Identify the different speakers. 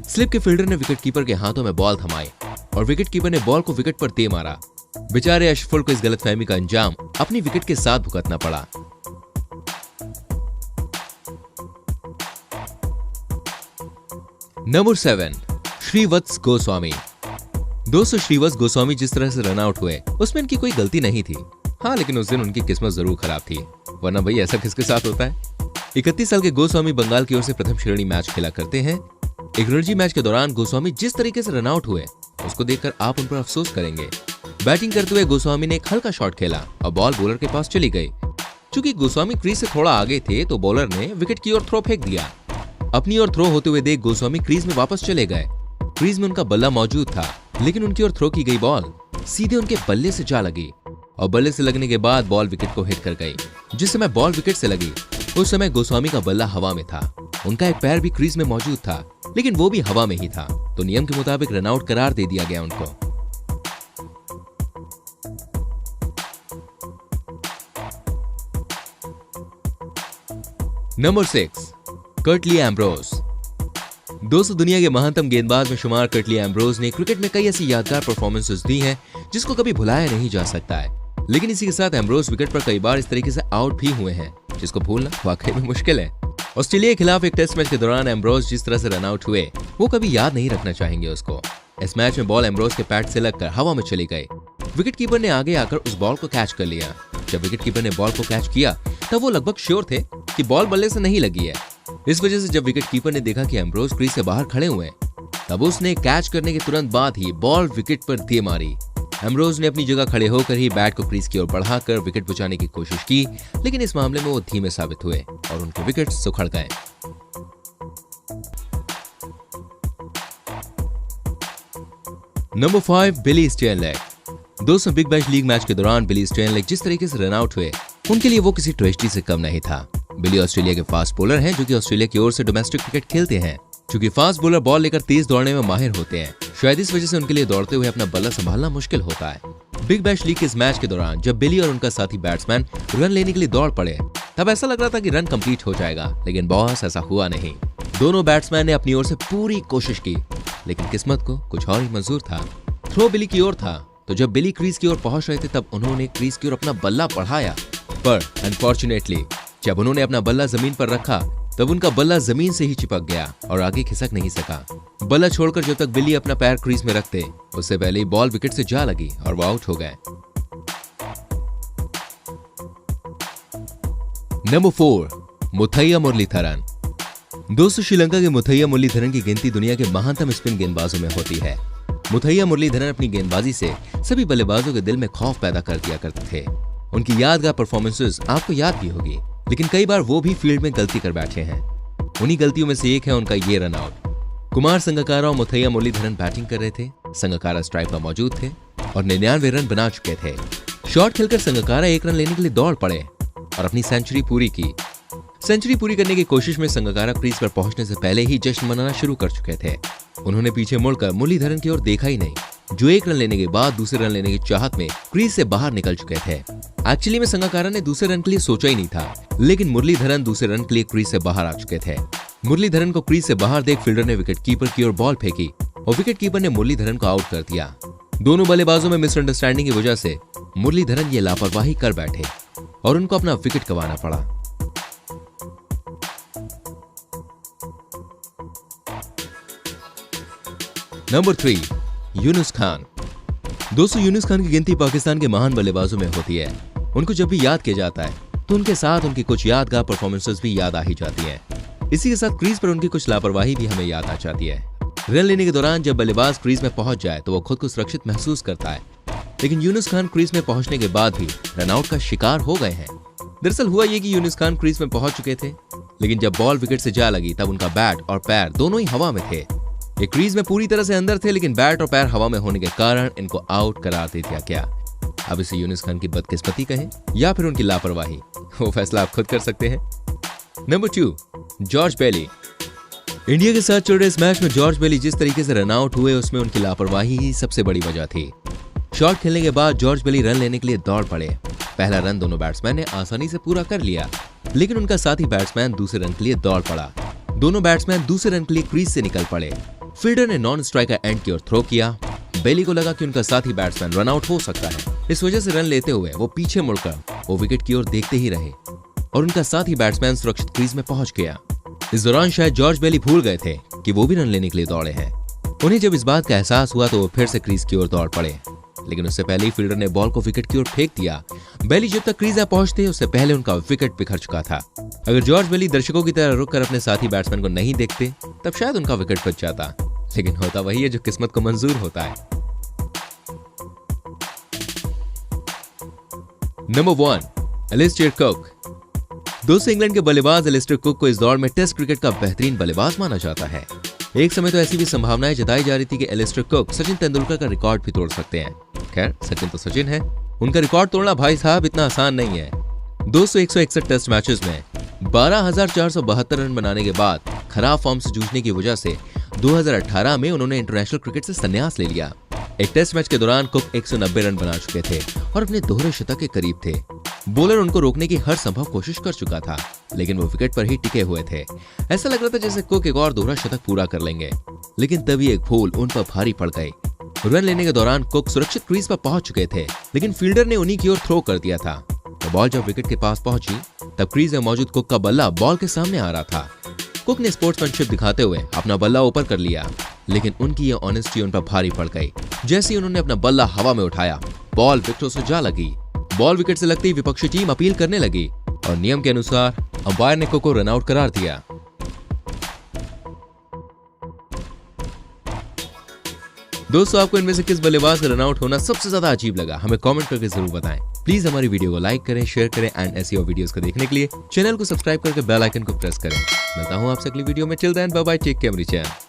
Speaker 1: Slip के fielder ने wicket keeper के हाथों में बॉल थमाई और विकेट कीपर ने बॉल को विकेट पर दे मारा। बेचारे अशरफुल को इस गलतफहमी का अंजाम अपनी विकेट के साथ भुगतना पड़ा। नंबर 7, श्रीवत्स गोस्वामी। दोस्तों, श्रीवत्स गोस्वामी जिस तरह से रन आउट हुए उसमें इनकी कोई गलती नहीं थी। हाँ, लेकिन उस दिन उनकी किस्मत जरूर खराब थी, वरना भाई ऐसा किसके साथ होता है। 31 साल के गोस्वामी बंगाल की ओर से प्रथम श्रेणी मैच खेला करते हैं। एक रणजी मैच के दौरान गोस्वामी जिस तरीके से रन आउट हुए उसको देखकर आप उन पर अफसोस करेंगे। बैटिंग करते हुए गोस्वामी ने एक हल्का शॉट खेला और बॉल बॉलर के पास चली गई। चूंकि गोस्वामी क्रीज से थोड़ा आगे थे तो बॉलर ने विकेट की ओर थ्रो फेंक दिया। अपनी ओर थ्रो होते हुए देख गोस्वामी क्रीज में वापस चले गए। क्रीज में उनका बल्ला मौजूद था, लेकिन उनकी ओर थ्रो की गई बॉल सीधे उनके बल्ले से जा लगी और बल्ले से लगने के बाद बॉल विकेट को हिट कर गई। जिस समय बॉल विकेट से लगी उस समय गोस्वामी का बल्ला हवा में था। उनका एक पैर भी क्रीज में मौजूद था, लेकिन वो भी हवा में ही था, तो नियम के मुताबिक रन आउट करार दे दिया गया उनको। Number 6, Curtly Ambrose. दोस्तों, दुनिया के महानतम गेंदबाज में शुमार कर्टली एम्ब्रोस ने क्रिकेट में कई ऐसी यादगार परफॉर्मेंसेस दी हैं जिसको कभी भुलाया नहीं जा सकता है। लेकिन इसी के साथ एम्ब्रोस विकेट पर कई बार इस तरीके से आउट भी हुए हैं जिसको भूलना वाकई में मुश्किल है। ऑस्ट्रेलिया के खिलाफ एक टेस्ट मैच के दौरान एम्ब्रोस जिस तरह से रन आउट हुए वो कभी याद नहीं रखना चाहेंगे उसको। इस मैच में बॉल एम्ब्रोस के पैड से लगकर हवा में चली गई। विकेट कीपर ने आगे आकर उस बॉल को कैच कर लिया। जब विकेट कीपर ने बॉल को कैच किया तब वो लगभग श्योर थे कि बॉल बल्ले से नहीं लगी है। इस वजह से जब विकेट कीपर ने देखा कि एम्ब्रोस क्रीज से बाहर खड़े हुए तब उसने कैच करने के तुरंत बाद ही बॉल विकेट पर दे मारी। एम्ब्रोस ने अपनी जगह खड़े होकर ही बैट को क्रीज की ओर बढ़ाकर विकेट बचाने की कोशिश की, लेकिन इस मामले में वो धीमे साबित हुए और उनके विकेट्स उखड़ गए। Number 5, Billy Stanlake. दोस्तों, बिग बैश लीग मैच के दौरान बिली स्टेनलेक जिस तरीके से रन आउट हुए उनके लिए वो किसी ट्रेजेडी से कम नहीं था। बिली ऑस्ट्रेलिया के फास्ट बॉलर हैं जो कि ऑस्ट्रेलिया की ओर से डोमेस्टिक क्रिकेट खेलते हैं। क्योंकि फास्ट बॉलर बॉल लेकर तेज दौड़ने में माहिर होते हैं, शायद इस वजह से उनके लिए दौड़ते हुए अपना बल्ला संभालना मुश्किल होता है। बिग बैश लीग के इस मैच के दौरान जब बिली और उनका साथी बैट्समैन रन लेने के लिए दौड़ पड़े तब ऐसा लग रहा था कि रन कंप्लीट हो जाएगा, लेकिन बॉस ऐसा हुआ नहीं। दोनों बैट्समैन ने अपनी ओर से पूरी कोशिश की, लेकिन किस्मत को कुछ और ही मंजूर था। थ्रो बिली की ओर था, तो जब बिली क्रीज की ओर पहुंच रहे थे तब उन्होंने क्रीज की ओर अपना बल्ला बढ़ाया, पर अनफॉर्चुनेटली जब उन्होंने अपना बल्ला जमीन पर रखा तब उनका बल्ला जमीन से ही चिपक गया और आगे खिसक नहीं सका। बल्ला छोड़कर जब तक बिली अपना पैर क्रीज में रखते उससे पहले ही बॉल विकेट से जा लगी और वो आउट हो गए। नंबर 4, मुथैया मुरलीधरन। दोस्तों, श्रीलंका के मुथैया मुरलीधरन की गिनती दुनिया के महानतम स्पिन गेंदबाजों में होती है। मुथैया मुरलीधरन अपनी गेंदबाजी से सभी बल्लेबाजों के दिल में खौफ पैदा कर दिया करते थे। उनकी यादगार परफॉर्मेंसेस आपको याद भी होगी, लेकिन कई बार वो भी फील्ड में गलती कर बैठे हैं। उन्हीं गलतियों में से एक है उनका ये रन आउट। कुमार संगकारा और मुथैया मुरलीधरन बैटिंग कर रहे थे। संगकारा स्ट्राइक पर मौजूद थे और 99 रन बना चुके थे। शॉट खेलकर संगकारा 1 रन लेने के लिए दौड़ पड़े और अपनी सेंचुरी पूरी की। सेंचुरी पूरी करने की कोशिश में संगकारा क्रीज पर पहुंचने से पहले ही जश्न मनाना शुरू कर चुके थे। उन्होंने पीछे मुड़कर मुरलीधरन की ओर देखा ही नहीं, जो 1 रन लेने के बाद दूसरे रन लेने की चाहत में क्रीज से बाहर निकल चुके थे। एक्चुअली में संगकारा ने दूसरे रन के लिए सोचा ही नहीं था, लेकिन मुरलीधरन दूसरे रन के लिए क्रीज से बाहर आ चुके थे। मुरलीधरन को क्रीज से बाहर देख फील्डर ने विकेट कीपर की ओर बॉल फेंकी और विकेट कीपर ने मुरलीधरन को आउट कर दिया। दोनों बल्लेबाजों में मिसअंडरस्टैंडिंग की वजह से मुरलीधरन ये लापरवाही कर बैठे और उनको अपना विकेट गंवाना पड़ा। नंबर 3, यूनुस खान। दोस्तों, यूनुस खान की गिनती पाकिस्तान के महान बल्लेबाजों में होती है। उनको जब भी याद किया जाता है तो उनके साथ उनकी कुछ यादगार परफॉर्मेंसेस भी याद आ ही जाती हैं। इसी के साथ क्रीज पर उनकी कुछ लापरवाही भी हमें याद आ जाती है। रन लेने के दौरान जब बल्लेबाज क्रीज में पहुंच जाए तो वो खुद को सुरक्षित महसूस करता है, लेकिन यूनुस खान क्रीज में पहुंचने के बाद भी रन आउट का शिकार हो गए हैं। दरअसल हुआ ये कि यूनुस खान क्रीज में पहुंच चुके थे, लेकिन जब बॉल विकेट से जा लगी तब उनका बैट और पैर दोनों ही हवा में थे। ये क्रीज में पूरी तरह से अंदर थे, लेकिन बैट और पैर हवा में होने के कारण इनको आउट करार दे दिया गया। अब इसे यूनुस खान की बदकिस्मती कहें या फिर उनकी लापरवाही, वो फैसला आप खुद कर सकते हैं। नंबर 2, जॉर्ज बेली। इंडिया के साथ चल रहे इस मैच में जॉर्ज बेली जिस तरीके से रन आउट हुए उसमें उनकी लापरवाही ही सबसे बड़ी वजह थी। शॉट खेलने के बाद जॉर्ज बेली रन लेने के लिए दौड़ पड़े। पहला रन दोनों बैट्समैन ने आसानी से पूरा कर लिया, लेकिन उनका साथी बैट्समैन दूसरे रन के लिए दौड़ पड़ा। दोनों बैट्समैन दूसरे रन के लिए क्रीज से निकल पड़े। फील्डर ने नॉन स्ट्राइकर एंड की ओर थ्रो किया। बेली को लगा कि उनका साथी बैट्समैन रन आउट हो सकता है, इस वजह से रन लेते हुए वो पीछे मुड़कर वो विकेट की ओर देखते ही रहे और उनका साथी बैट्समैन सुरक्षित क्रीज में पहुंच गया। इस दौरान शायद जॉर्ज बेली भूल गए थे कि वो भी रन लेने के लिए दौड़े हैं। उन्हें जब इस बात का एहसास हुआ तो वो फिर से क्रीज की ओर दौड़ पड़े, लेकिन उससे पहले ही फील्डर ने बॉल को विकेट की ओर फेंक दिया। बेली जब तक क्रीज में पहुंचते उससे पहले उनका विकेट बिखर चुका था। अगर जॉर्ज बेली दर्शकों की तरह रुककर अपने साथी बैट्समैन को नहीं देखते तब शायद उनका विकेट बच जाता, लेकिन होता वही है जो किस्मत को मंजूर होता है। Number 1, Alastair Cook. दोस्तों, इंग्लैंड के बल्लेबाज एलिस्टर कुक को इस दौर में टेस्ट क्रिकेट का बेहतरीन बल्लेबाज माना जाता है। एक समय तो ऐसी भी संभावनाएं जताई जा रही थी कि एलिस्टर कुक सचिन तेंदुलकर का रिकॉर्ड भी तोड़ सकते हैं। खैर, सचिन तो सचिन है, उनका रिकॉर्ड तोड़ना भाई साहब इतना आसान नहीं है। दोस्तों, 161 टेस्ट मैचेस में 12,472 रन बनाने के बाद खराब फॉर्म से जूझने की वजह से 2018 में उन्होंने इंटरनेशनल क्रिकेट से संन्यास ले लिया। एक टेस्ट मैच के दौरान कुक 190 रन बना चुके थे और अपने दोहरे शतक के करीब थे। बॉलर उनको रोकने की हर संभव कोशिश कर चुका था, लेकिन वो विकेट पर ही टिके हुए थे। ऐसा लग रहा था जैसे कुक एक और दोहरा शतक पूरा कर लेंगे, लेकिन तभी एक भूल उन पर भारी पड़ गई। रन लेने के दौरान कुक सुरक्षित क्रीज पर पहुंच चुके थे, लेकिन फील्डर ने उन्हीं की ओर थ्रो कर दिया था। तो बॉल जब विकेट के पास पहुंची तब क्रीज में मौजूद कुक का बल्ला बॉल के सामने आ रहा था। कुक ने स्पोर्ट्समैनशिप दिखाते हुए अपना बल्ला ऊपर कर लिया, लेकिन उनकी ये ऑनेस्टी उन पर भारी पड़ गई। जैसे ही उन्होंने अपना बल्ला हवा में उठाया, बॉल विकेटों से जा लगी। बॉल विकेट से लगते ही विपक्षी टीम अपील करने लगी और नियम के अनुसार अंपायर ने कुक को रन आउट करार दिया। दोस्तों, आपको इनमें से किस बल्लेबाज का रन आउट होना सबसे ज्यादा अजीब लगा, हमें कमेंट करके जरूर बताएं। प्लीज हमारी वीडियो को लाइक करें, शेयर करें एंड ऐसी और वीडियोस को देखने के लिए चैनल को सब्सक्राइब करके बेल आइकन को प्रेस करें। मिलता हूं आपसे अगली वीडियो में। Till then bye bye, take care, मेरी चैनल।